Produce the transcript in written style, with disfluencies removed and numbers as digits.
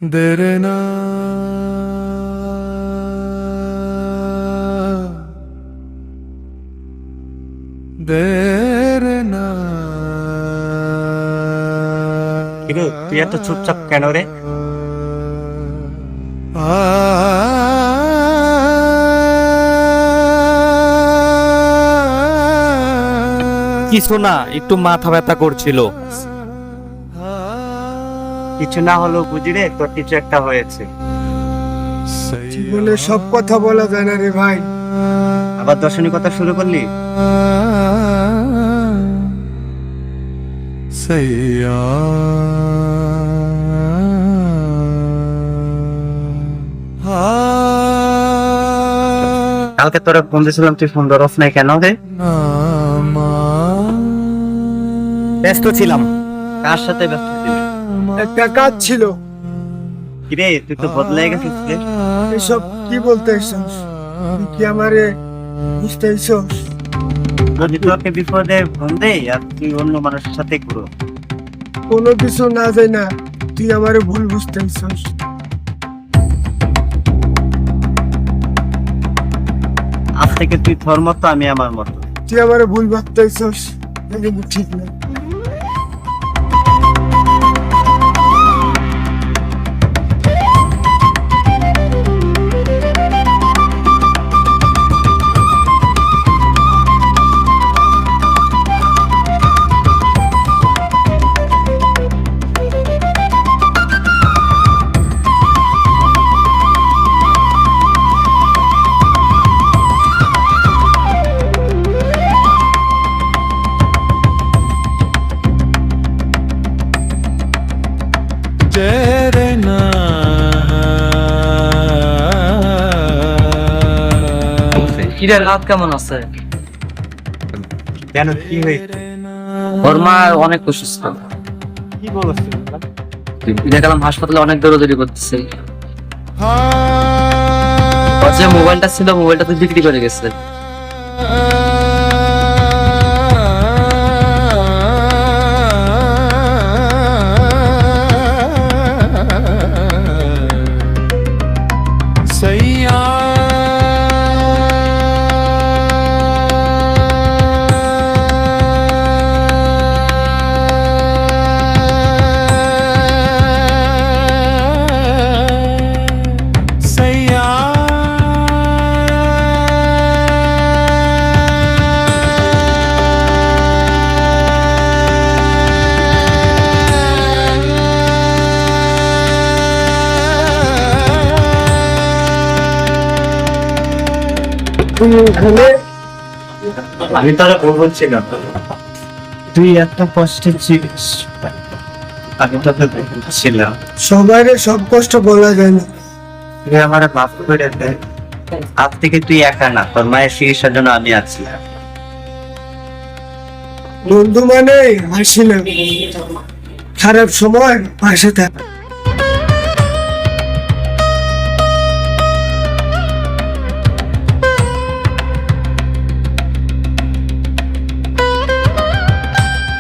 देरना देरना কিরে তুই এত চুপচাপ কেন রে? কিছু না, একটু মাথা ব্যথা করছিল। কিছু না হলেও বুঝি রে তোর কিছু একটা হয়েছে। জীবনে সব কথা বলা যায় না রে ভাই। আবার দর্শনী কথা শুরু করলি? सैया কালকে তোরা ফোন দিয়েছিলাম, তুই ফোন ধরস নাই কেন রে? ব্যস্ত ছিলাম। কার সাথে ব্যস্ত ছিলি? একটা কাজ ছিল। কিরে তুই তো বদলে গেছিস রে। এসব কি বলতে এসছিস? তুই কি আমারে বুঝতে এসছিস? যদি তোকে বিপদে ফোন দেই আর তুই অন্য মানুষের সাথে ঘুরো। কোনো কিছু না যাই না, তুই আমারে ভুল বুঝতে এসছিস। আজ থেকে তুই তোর মতো, আমি আমার মতো। তুই আমারে ভুল ভাবতে এসছিস, এটা কিন্তু ঠিক না। तेरना কিরে রাত কেমন আছে? কেন কি হয়েছে? ওর মা অনেক অসুস্থ। কি বলছিস? দেখলাম হাসপাতালে অনেক দৌড়াদৌড়ি করতেছে। ওর যে মোবাইলটা ছিল, মোবাইলটা তো বিক্রি করে গেছে। सैया सैया তুই এখানে আমি তারা বলছিলাম তুই এত কষ্টে ছিলিস, আমি তোকে বলছিলাম সবাইরে সব কষ্ট বলা যায় না। তুই আমার মাফ করে দে। আজ থেকে তুই একা না, তোর মায়ের চিকিৎসার জন্য আমি আছি। বন্ধু মানে হাসি না, খারাপ সময় পাশে থাক।